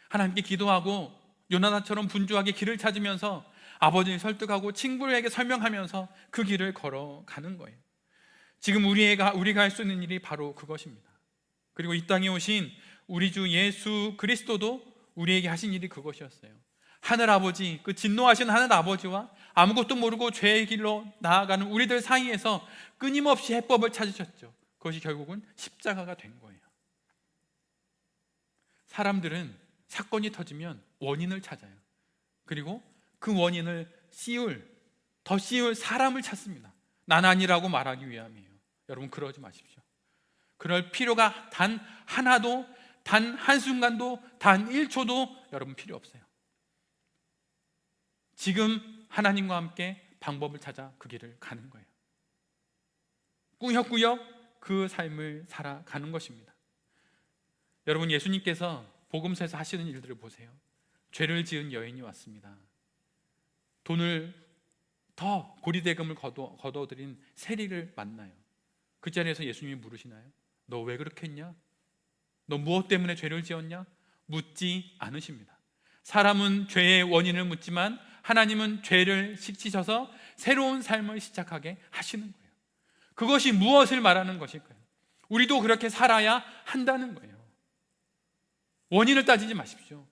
하나님께 기도하고 요나단처럼 분주하게 길을 찾으면서 아버지를 설득하고 친구에게 설명하면서 그 길을 걸어가는 거예요. 지금 우리가 할 수 있는 일이 바로 그것입니다. 그리고 이 땅에 오신 우리 주 예수 그리스도도 우리에게 하신 일이 그것이었어요. 하늘 아버지, 그 진노하신 하늘 아버지와 아무것도 모르고 죄의 길로 나아가는 우리들 사이에서 끊임없이 해법을 찾으셨죠. 그것이 결국은 십자가가 된 거예요. 사람들은 사건이 터지면 원인을 찾아요. 그리고 그 원인을 더 씌울 사람을 찾습니다. 난 아니라고 말하기 위함이에요. 여러분, 그러지 마십시오. 그럴 필요가 단 하나도, 단 한순간도, 단 1초도 여러분 필요 없어요. 지금 하나님과 함께 방법을 찾아 그 길을 가는 거예요. 꾸역꾸역 그 삶을 살아가는 것입니다. 여러분, 예수님께서 복음서에서 하시는 일들을 보세요. 죄를 지은 여인이 왔습니다. 돈을 더 고리대금을 거둬들인 세리를 만나요. 그 자리에서 예수님이 물으시나요? 너 왜 그렇게 했냐? 너 무엇 때문에 죄를 지었냐? 묻지 않으십니다. 사람은 죄의 원인을 묻지만 하나님은 죄를 씻으셔서 새로운 삶을 시작하게 하시는 거예요. 그것이 무엇을 말하는 것일까요? 우리도 그렇게 살아야 한다는 거예요. 원인을 따지지 마십시오.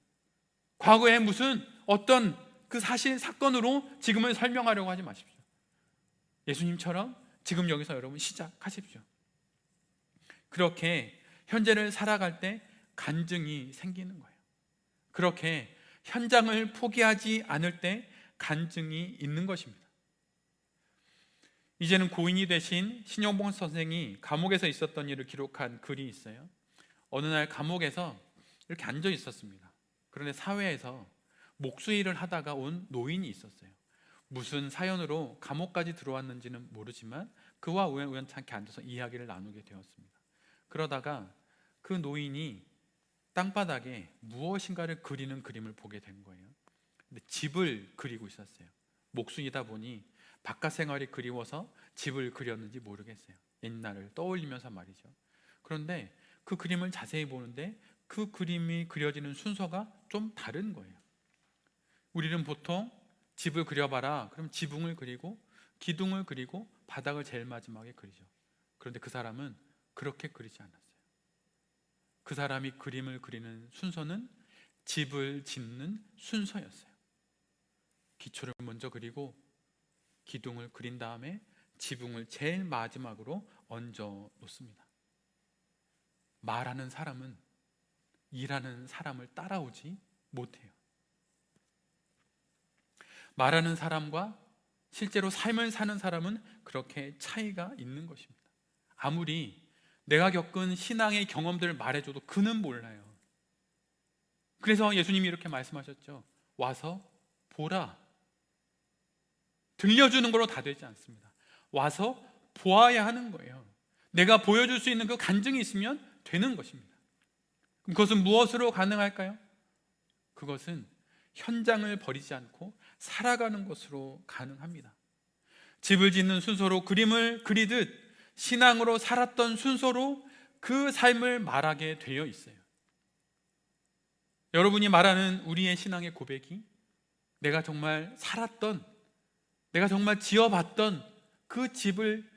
과거에 무슨 어떤 그 사실 사건으로 지금을 설명하려고 하지 마십시오. 예수님처럼 지금 여기서 여러분 시작하십시오. 그렇게 현재를 살아갈 때 간증이 생기는 거예요. 그렇게 현장을 포기하지 않을 때 간증이 있는 것입니다. 이제는 고인이 되신 신용봉 선생이 감옥에서 있었던 일을 기록한 글이 있어요. 어느 날 감옥에서 이렇게 앉아 있었습니다. 그런데 사회에서 목수일을 하다가 온 노인이 있었어요. 무슨 사연으로 감옥까지 들어왔는지는 모르지만 그와 우연찮게 앉아서 이야기를 나누게 되었습니다. 그러다가 그 노인이 땅바닥에 무엇인가를 그리는 그림을 보게 된 거예요. 근데 집을 그리고 있었어요. 목수이다 보니 바깥 생활이 그리워서 집을 그렸는지 모르겠어요. 옛날을 떠올리면서 말이죠. 그런데 그 그림을 자세히 보는데 그 그림이 그려지는 순서가 좀 다른 거예요. 우리는 보통 집을 그려봐라, 그럼 지붕을 그리고 기둥을 그리고 바닥을 제일 마지막에 그리죠. 그런데 그 사람은 그렇게 그리지 않았어요. 그 사람이 그림을 그리는 순서는 집을 짓는 순서였어요. 기초를 먼저 그리고 기둥을 그린 다음에 지붕을 제일 마지막으로 얹어 놓습니다. 말하는 사람은 일하는 사람을 따라오지 못해요. 말하는 사람과 실제로 삶을 사는 사람은 그렇게 차이가 있는 것입니다. 아무리 내가 겪은 신앙의 경험들을 말해줘도 그는 몰라요. 그래서 예수님이 이렇게 말씀하셨죠. 와서 보라. 들려주는 걸로 다 되지 않습니다. 와서 보아야 하는 거예요. 내가 보여줄 수 있는 그 간증이 있으면 되는 것입니다. 그것은 무엇으로 가능할까요? 그것은 현장을 버리지 않고 살아가는 것으로 가능합니다. 집을 짓는 순서로 그림을 그리듯 신앙으로 살았던 순서로 그 삶을 말하게 되어 있어요. 여러분이 말하는 우리의 신앙의 고백이 내가 정말 살았던, 내가 정말 지어봤던 그 집을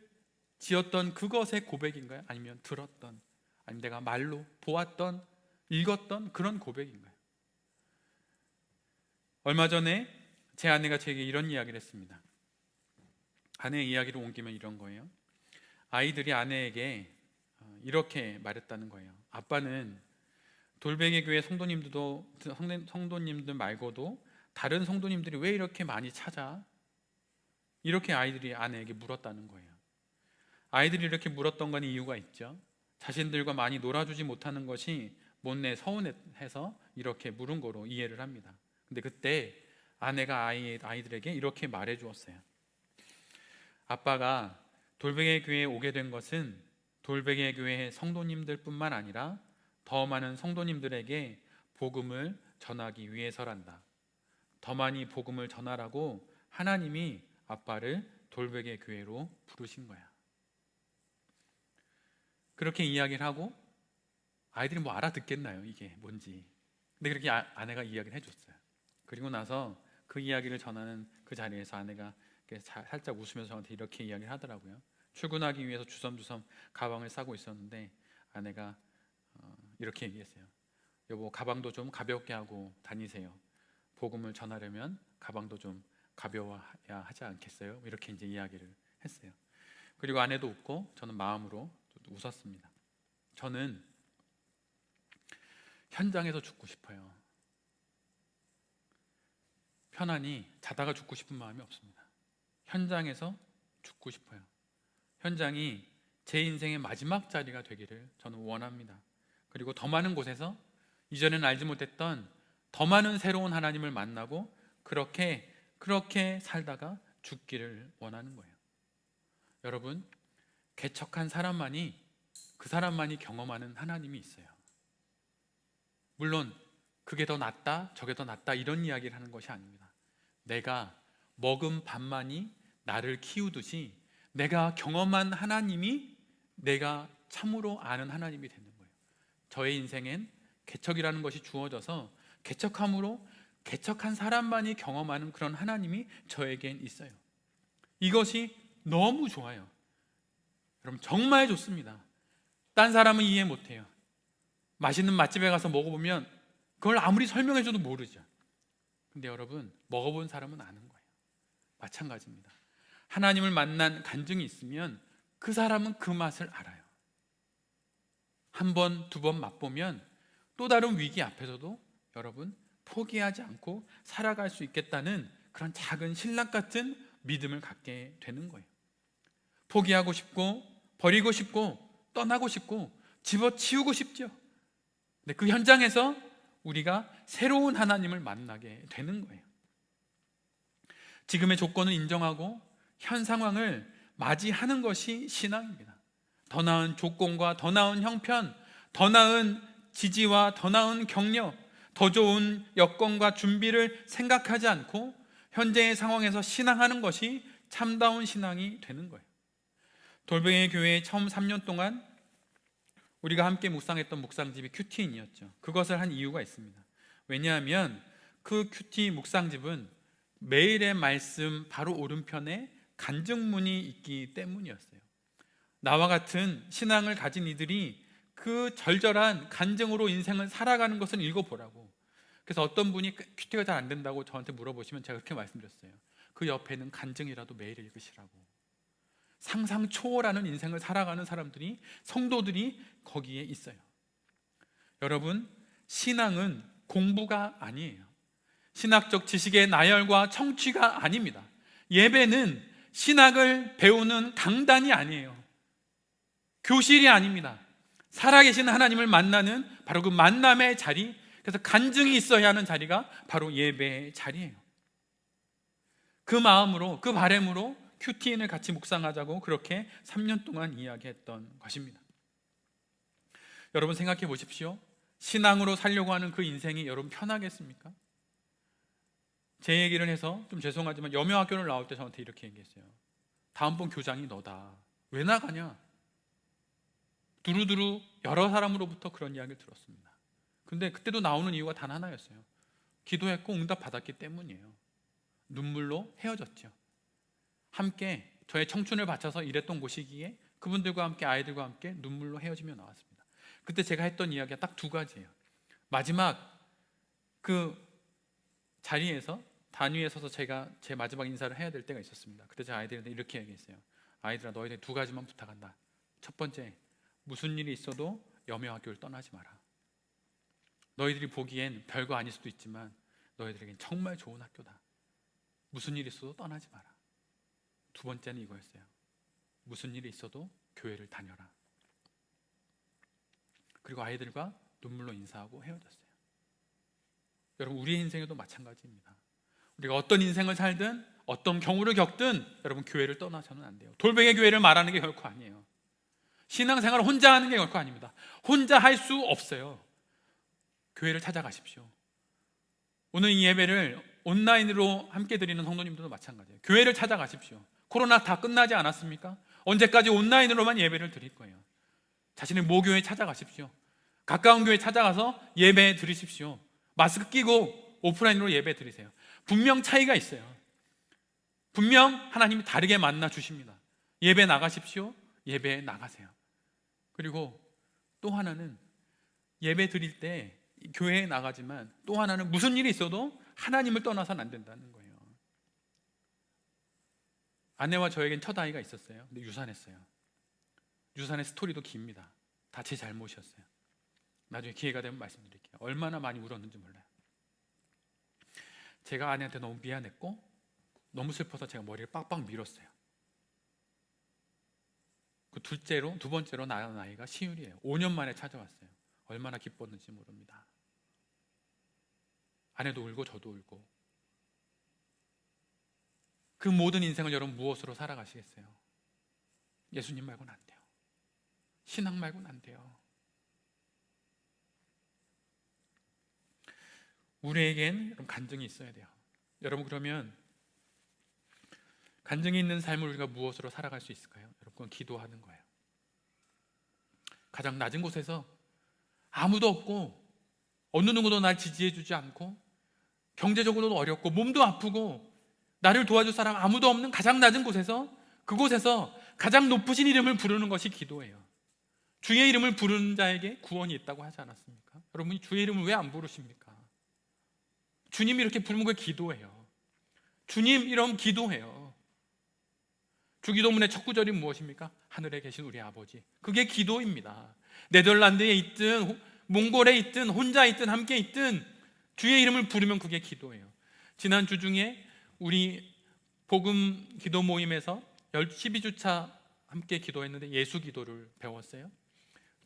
지었던 그것의 고백인가요? 아니면 들었던, 아니면 내가 말로 보았던, 읽었던 그런 고백인가요? 얼마 전에 제 아내가 제게 이런 이야기를 했습니다. 아내의 이야기를 옮기면 이런 거예요. 아이들이 아내에게 이렇게 말했다는 거예요. 아빠는 돌베개 교회 성도님들 말고도 다른 성도님들이 왜 이렇게 많이 찾아? 이렇게 아이들이 아내에게 물었다는 거예요. 아이들이 이렇게 물었던 건 이유가 있죠. 자신들과 많이 놀아주지 못하는 것이 못내 서운해서 이렇게 물은 거로 이해를 합니다. 근데 그때 아내가 아이들에게 이렇게 말해 주었어요. 아빠가 돌베개 교회에 오게 된 것은 돌베개 교회의 성도님들뿐만 아니라 더 많은 성도님들에게 복음을 전하기 위해서란다. 더 많이 복음을 전하라고 하나님이 아빠를 돌베개 교회로 부르신 거야. 그렇게 이야기를 하고 아이들이 뭐 알아듣겠나요? 이게 뭔지. 근데 그렇게 아내가 이야기를 해줬어요. 그리고 나서 그 이야기를 전하는 그 자리에서 아내가 살짝 웃으면서 저한테 이렇게 이야기를 하더라고요. 출근하기 위해서 주섬주섬 가방을 싸고 있었는데 아내가 이렇게 얘기했어요. 여보, 가방도 좀 가볍게 하고 다니세요. 복음을 전하려면 가방도 좀 가벼워야 하지 않겠어요? 이렇게 이제 이야기를 했어요. 그리고 아내도 웃고 저는 마음으로 웃었습니다. 저는 현장에서 죽고 싶어요. 편안히 자다가 죽고 싶은 마음이 없습니다. 현장에서 죽고 싶어요. 현장이 제 인생의 마지막 자리가 되기를 저는 원합니다. 그리고 더 많은 곳에서 이전에는 알지 못했던 더 많은 새로운 하나님을 만나고 그렇게 살다가 죽기를 원하는 거예요. 여러분, 개척한 사람만이 그 사람만이 경험하는 하나님이 있어요. 물론 그게 더 낫다, 저게 더 낫다 이런 이야기를 하는 것이 아닙니다. 내가 먹은 밥만이 나를 키우듯이 내가 경험한 하나님이 내가 참으로 아는 하나님이 되는 거예요. 저의 인생엔 개척이라는 것이 주어져서 개척함으로 개척한 사람만이 경험하는 그런 하나님이 저에겐 있어요. 이것이 너무 좋아요. 여러분, 정말 좋습니다. 딴 사람은 이해 못해요. 맛있는 맛집에 가서 먹어보면 그걸 아무리 설명해줘도 모르죠. 근데 여러분, 먹어본 사람은 아는 거예요. 마찬가지입니다. 하나님을 만난 간증이 있으면 그 사람은 그 맛을 알아요. 한 번, 두 번 맛보면 또 다른 위기 앞에서도 여러분 포기하지 않고 살아갈 수 있겠다는 그런 작은 신랑 같은 믿음을 갖게 되는 거예요. 포기하고 싶고 버리고 싶고 떠나고 싶고 집어치우고 싶죠. 근데 그 현장에서 우리가 새로운 하나님을 만나게 되는 거예요. 지금의 조건을 인정하고 현 상황을 맞이하는 것이 신앙입니다. 더 나은 조건과 더 나은 형편, 더 나은 지지와 더 나은 격려, 더 좋은 여건과 준비를 생각하지 않고 현재의 상황에서 신앙하는 것이 참다운 신앙이 되는 거예요. 돌베개 교회에 처음 3년 동안 우리가 함께 묵상했던 묵상집이 큐티인이었죠. 그것을 한 이유가 있습니다. 왜냐하면 그 큐티 묵상집은 매일의 말씀 바로 오른편에 간증문이 있기 때문이었어요. 나와 같은 신앙을 가진 이들이 그 절절한 간증으로 인생을 살아가는 것을 읽어보라고. 그래서 어떤 분이 큐티가 잘 안 된다고 저한테 물어보시면 제가 그렇게 말씀드렸어요. 그 옆에는 간증이라도 매일 읽으시라고. 상상 초월하는 인생을 살아가는 사람들이, 성도들이 거기에 있어요. 여러분, 신앙은 공부가 아니에요. 신학적 지식의 나열과 청취가 아닙니다. 예배는 신학을 배우는 강단이 아니에요. 교실이 아닙니다. 살아계신 하나님을 만나는 바로 그 만남의 자리, 그래서 간증이 있어야 하는 자리가 바로 예배의 자리예요. 그 마음으로, 그 바람으로 큐티인을 같이 묵상하자고 그렇게 3년 동안 이야기했던 것입니다. 여러분 생각해 보십시오. 신앙으로 살려고 하는 그 인생이 여러분 편하겠습니까? 제 얘기를 해서 좀 죄송하지만 여명학교를 나올 때 저한테 이렇게 얘기했어요. 다음번 교장이 너다. 왜 나가냐? 두루두루 여러 사람으로부터 그런 이야기를 들었습니다. 근데 그때도 나오는 이유가 단 하나였어요. 기도했고 응답 받았기 때문이에요. 눈물로 헤어졌죠. 함께 저의 청춘을 바쳐서 일했던 곳이기에 그분들과 함께, 아이들과 함께 눈물로 헤어지며 나왔습니다. 그때 제가 했던 이야기가 딱 두 가지예요. 마지막 그 자리에서 단위에 서서 제가 제 마지막 인사를 해야 될 때가 있었습니다. 그때 제 아이들한테 이렇게 얘기했어요. 아이들아, 너희들 두 가지만 부탁한다. 첫 번째, 무슨 일이 있어도 여명학교를 떠나지 마라. 너희들이 보기엔 별거 아닐 수도 있지만 너희들에겐 정말 좋은 학교다. 무슨 일이 있어도 떠나지 마라. 두 번째는 이거였어요. 무슨 일이 있어도 교회를 다녀라. 그리고 아이들과 눈물로 인사하고 헤어졌어요. 여러분, 우리의 인생에도 마찬가지입니다. 우리가 어떤 인생을 살든 어떤 경우를 겪든 여러분 교회를 떠나서는 안 돼요. 돌베개 교회를 말하는 게 결코 아니에요. 신앙생활을 혼자 하는 게 결코 아닙니다. 혼자 할 수 없어요. 교회를 찾아가십시오. 오늘 이 예배를 온라인으로 함께 드리는 성도님들도 마찬가지예요. 교회를 찾아가십시오. 코로나 다 끝나지 않았습니까? 언제까지 온라인으로만 예배를 드릴 거예요. 자신의 모교회 찾아가십시오. 가까운 교회 찾아가서 예배 드리십시오. 마스크 끼고 오프라인으로 예배 드리세요. 분명 차이가 있어요. 분명 하나님이 다르게 만나 주십니다. 예배 나가십시오. 예배 나가세요. 그리고 또 하나는 예배 드릴 때 교회에 나가지만 또 하나는 무슨 일이 있어도 하나님을 떠나서는 안 된다는 거예요. 아내와 저에겐 첫 아이가 있었어요. 근데 유산했어요. 유산의 스토리도 깁니다. 다 제 잘못이었어요. 나중에 기회가 되면 말씀드릴게요. 얼마나 많이 울었는지 몰라요. 제가 아내한테 너무 미안했고 너무 슬퍼서 제가 머리를 빡빡 밀었어요. 그 두 번째로 낳은 아이가 시율이에요. 5년 만에 찾아왔어요. 얼마나 기뻤는지 모릅니다. 아내도 울고 저도 울고. 그 모든 인생을 여러분 무엇으로 살아가시겠어요? 예수님 말고는 안 돼요. 신앙 말고는 안 돼요. 우리에겐 간증이 있어야 돼요. 여러분, 그러면 간증이 있는 삶을 우리가 무엇으로 살아갈 수 있을까요? 여러분, 그건 기도하는 거예요. 가장 낮은 곳에서 아무도 없고 어느 누구도 날 지지해주지 않고 경제적으로도 어렵고 몸도 아프고 나를 도와줄 사람 아무도 없는 가장 낮은 곳에서, 그곳에서 가장 높으신 이름을 부르는 것이 기도예요. 주의 이름을 부르는 자에게 구원이 있다고 하지 않았습니까? 여러분이 주의 이름을 왜 안 부르십니까? 주님이 이렇게 부르는 게 기도예요. 주님 이름 기도해요. 주기도문의 첫 구절이 무엇입니까? 하늘에 계신 우리 아버지. 그게 기도입니다. 네덜란드에 있든 몽골에 있든 혼자 있든 함께 있든 주의 이름을 부르면 그게 기도예요. 지난주 중에 우리 복음 기도 모임에서 12주차 함께 기도했는데 예수 기도를 배웠어요.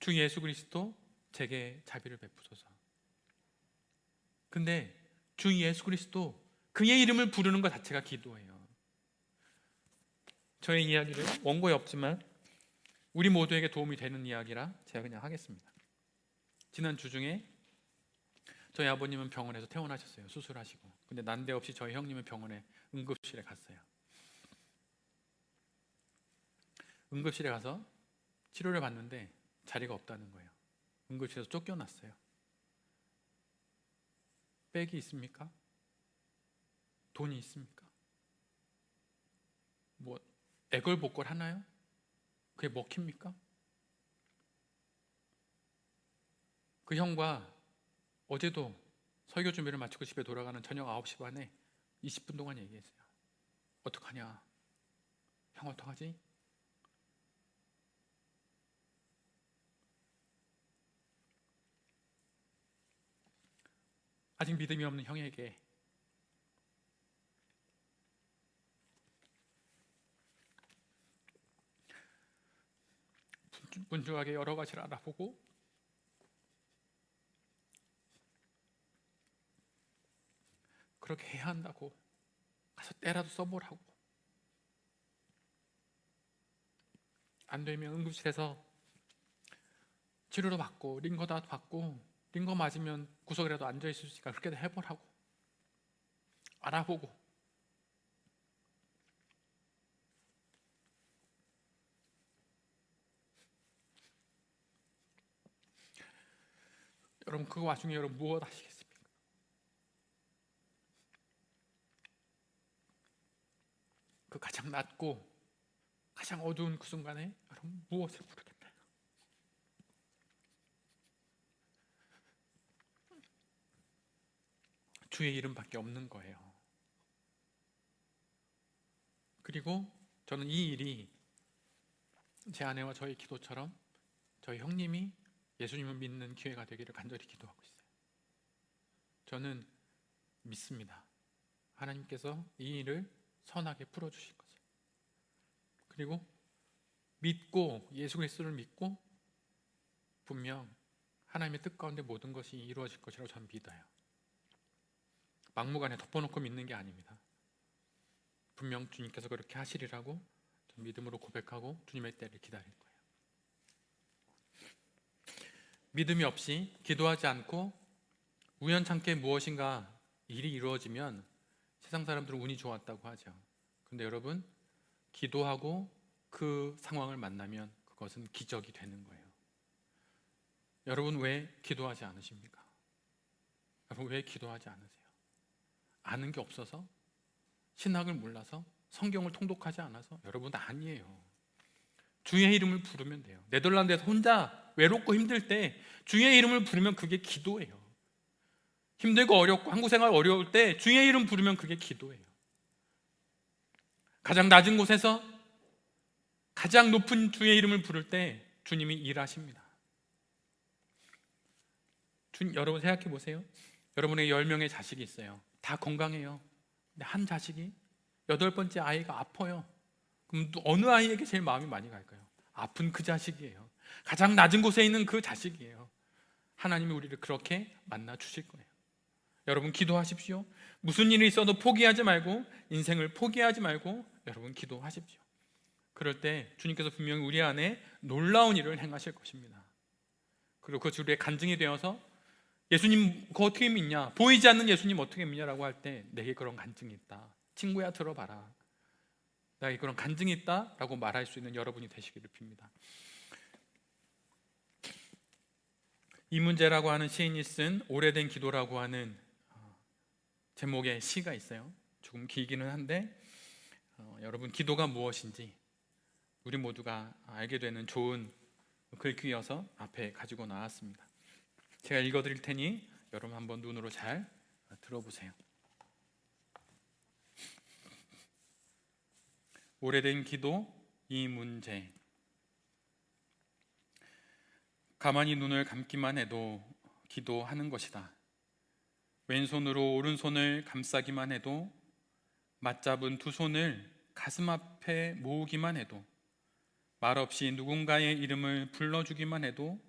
주 예수 그리스도 제게 자비를 베푸소서. 근데 주 예수 그리스도 그의 이름을 부르는 것 자체가 기도예요. 저의 이야기를 원고에 없지만 우리 모두에게 도움이 되는 이야기라 제가 그냥 하겠습니다. 지난 주 중에 저희 아버님은 병원에서 퇴원하셨어요. 수술하시고. 근데 난데없이 저희 형님은 병원에 응급실에 갔어요. 응급실에 가서 치료를 받는데 자리가 없다는 거예요. 응급실에서 쫓겨났어요. 백이 있습니까? 돈이 있습니까? 뭐 애걸복걸 하나요? 그게 먹힙니까? 그 형과 어제도 설교 준비를 마치고 집에 돌아가는 저녁 9시 반에 20분 동안 얘기했어요. 어떡하냐? 형 어떡하지? 아직 믿음이 없는 형에게 분주하게 여러 가지를 알아보고 그렇게 해야 한다고 가서 때라도 써보라고. 안 되면 응급실에서 치료도 받고 링거도 받고 링거 맞으면 구석이라도 앉아있을 수 있으니까 그렇게도 해보라고 알아보고. 여러분 그 와중에 여러분 무엇 하시겠습니까? 그 가장 낮고 가장 어두운 그 순간에 여러분 무엇을 부르겠나요? 주의 이름밖에 없는 거예요. 그리고 저는 이 일이 제 아내와 저의 기도처럼 저희 형님이 예수님을 믿는 기회가 되기를 간절히 기도하고 있어요. 저는 믿습니다. 하나님께서 이 일을 선하게 풀어주실 거죠. 그리고 믿고 예수 그리스도를 믿고 분명 하나님의 뜻 가운데 모든 것이 이루어질 것이라고 저는 믿어요. 막무가내 덮어놓고 믿는 게 아닙니다. 분명 주님께서 그렇게 하시리라고 전 믿음으로 고백하고 주님의 때를 기다릴 거예요. 믿음이 없이 기도하지 않고 우연찮게 무엇인가 일이 이루어지면 세상 사람들은 운이 좋았다고 하죠. 근데 여러분 기도하고 그 상황을 만나면 그것은 기적이 되는 거예요. 여러분 왜 기도하지 않으십니까? 여러분 왜 기도하지 않으세요? 아는 게 없어서? 신학을 몰라서? 성경을 통독하지 않아서? 여러분 아니에요. 주의 이름을 부르면 돼요. 네덜란드에서 혼자 외롭고 힘들 때 주의 이름을 부르면 그게 기도예요. 힘들고 어렵고 한국 생활 어려울 때 주의 이름 부르면 그게 기도예요. 가장 낮은 곳에서 가장 높은 주의 이름을 부를 때 주님이 일하십니다. 여러분 생각해 보세요. 여러분의 10명의 자식이 있어요. 다 건강해요. 근데 한 자식이 8번째 아이가 아파요. 그럼 또 어느 아이에게 제일 마음이 많이 갈까요? 아픈 그 자식이에요. 가장 낮은 곳에 있는 그 자식이에요. 하나님이 우리를 그렇게 만나 주실 거예요. 여러분 기도하십시오. 무슨 일이 있어도 포기하지 말고, 인생을 포기하지 말고 여러분 기도하십시오. 그럴 때 주님께서 분명히 우리 안에 놀라운 일을 행하실 것입니다. 그리고 그것이 우리의 간증이 되어서 예수님 그거 어떻게 믿냐, 보이지 않는 예수님 어떻게 믿냐라고 할 때 내게 그런 간증이 있다, 친구야 들어봐라, 나에게 그런 간증이 있다 라고 말할 수 있는 여러분이 되시기를 빕니다. 이문재라고 하는 시인이 쓴 오래된 기도라고 하는 제목의 시가 있어요. 조금 길기는 한데 여러분 기도가 무엇인지 우리 모두가 알게 되는 좋은 글귀여서 앞에 가지고 나왔습니다. 제가 읽어드릴 테니 여러분 한번 눈으로 잘 들어보세요. 오래된 기도 이문재. 가만히 눈을 감기만 해도 기도하는 것이다. 왼손으로 오른손을 감싸기만 해도, 맞잡은 두 손을 가슴 앞에 모으기만 해도, 말없이 누군가의 이름을 불러주기만 해도,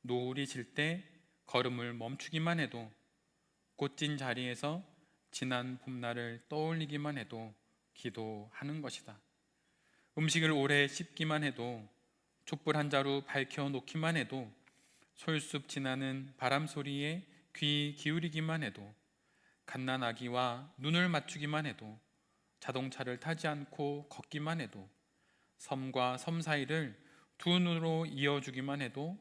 노을이 질 때 걸음을 멈추기만 해도, 꽃진 자리에서 지난 봄날을 떠올리기만 해도 기도하는 것이다. 음식을 오래 씹기만 해도, 촛불 한 자루 밝혀 놓기만 해도, 솔숲 지나는 바람 소리에 귀 기울이기만 해도, 갓난아기와 눈을 맞추기만 해도, 자동차를 타지 않고 걷기만 해도, 섬과 섬 사이를 두 눈으로 이어주기만 해도,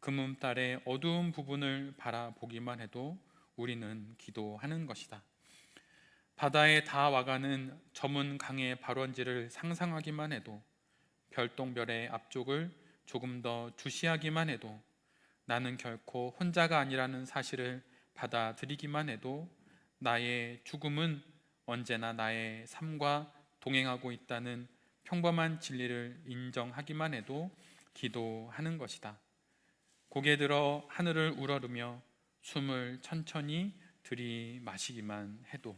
금음달의 어두운 부분을 바라보기만 해도 우리는 기도하는 것이다. 바다에 다 와가는 저문 강의 발원지를 상상하기만 해도, 별똥별의 앞쪽을 조금 더 주시하기만 해도, 나는 결코 혼자가 아니라는 사실을 받아들이기만 해도, 나의 죽음은 언제나 나의 삶과 동행하고 있다는 평범한 진리를 인정하기만 해도 기도하는 것이다. 고개 들어 하늘을 우러르며 숨을 천천히 들이마시기만 해도.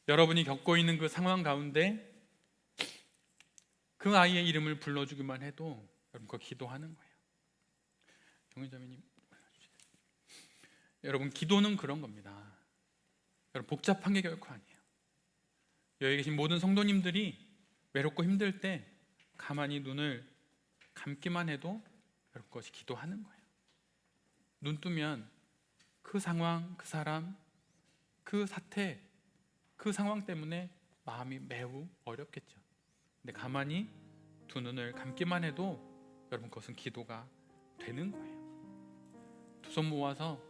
여러분이 겪고 있는 그 상황 가운데 그 아이의 이름을 불러주기만 해도 여러분 그거 기도하는 거예요. 정의자매님, 여러분 기도는 그런 겁니다. 여러분 복잡한 게 결코 아니에요. 여기 계신 모든 성도님들이 외롭고 힘들 때 가만히 눈을 감기만 해도 여러분 그것이 기도하는 거예요. 눈 뜨면 그 상황, 그 사람, 그 사태, 그 상황 때문에 마음이 매우 어렵겠죠. 근데 가만히 두 눈을 감기만 해도 여러분 그것은 기도가 되는 거예요. 두 손 모아서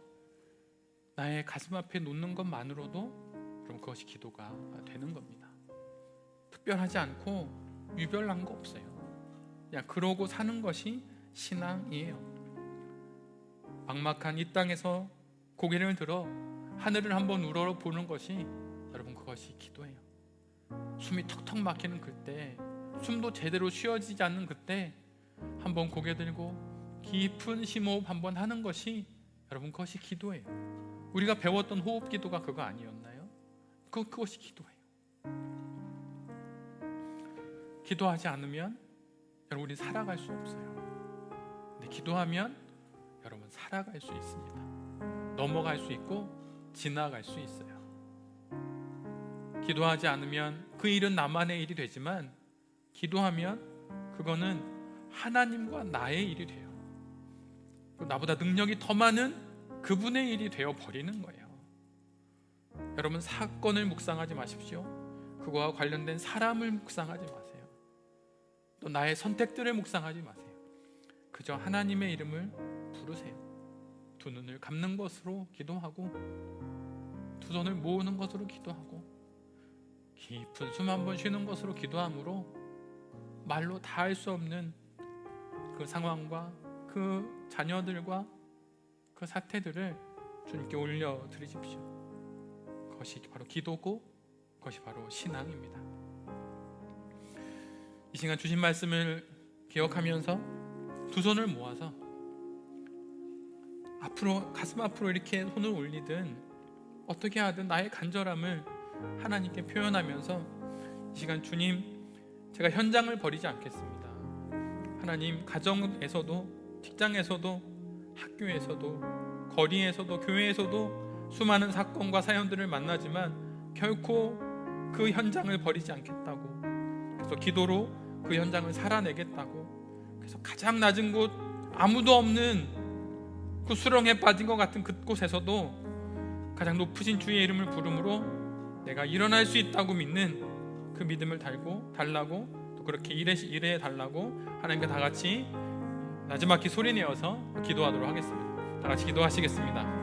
나의 가슴 앞에 놓는 것만으로도 여러분 그것이 기도가 되는 겁니다. 특별하지 않고 유별난 거 없어요. 그냥 그러고 사는 것이 신앙이에요. 막막한 이 땅에서 고개를 들어 하늘을 한번 우러러보는 것이 여러분 그것이 기도예요. 숨이 턱턱 막히는 그때, 숨도 제대로 쉬어지지 않는 그때 한번 고개 들고 깊은 심호흡 한번 하는 것이 여러분 그것이 기도예요. 우리가 배웠던 호흡 기도가 그거 아니었나요? 그것이 기도예요. 기도하지 않으면 여러분 우리 살아갈 수 없어요. 근데 기도하면 여러분 살아갈 수 있습니다. 넘어갈 수 있고 지나갈 수 있어요. 기도하지 않으면 그 일은 나만의 일이 되지만 기도하면 그거는 하나님과 나의 일이 돼요. 나보다 능력이 더 많은 그분의 일이 되어 버리는 거예요. 여러분 사건을 묵상하지 마십시오. 그거와 관련된 사람을 묵상하지 마세요. 또 나의 선택들을 묵상하지 마세요. 그저 하나님의 이름을 부르세요. 두 눈을 감는 것으로 기도하고 두 손을 모으는 것으로 기도하고 깊은 숨 한 번 쉬는 것으로 기도함으로 말로 다 할 수 없는 그 상황과 그 자녀들과 그 사태들을 주님께 올려드리십시오. 그것이 바로 기도고 그것이 바로 신앙입니다. 이 시간 주신 말씀을 기억하면서 두 손을 모아서 앞으로, 가슴 앞으로 이렇게 손을 올리든 어떻게 하든 나의 간절함을 하나님께 표현하면서 이 시간 주님, 제가 현장을 버리지 않겠습니다. 하나님, 가정에서도 직장에서도 학교에서도 거리에서도 교회에서도 수많은 사건과 사연들을 만나지만 결코 그 현장을 버리지 않겠다고, 그래서 기도로 그 현장을 살아내겠다고, 그래서 가장 낮은 곳, 아무도 없는 그 수렁에 빠진 것 같은 그곳에서도 가장 높으신 주의 이름을 부름으로 내가 일어날 수 있다고 믿는 그 믿음을 달라고, 또 그렇게 일해 달라고 하나님과 다 같이 나지막히 소리내어서 기도하도록 하겠습니다. 다 같이 기도하시겠습니다.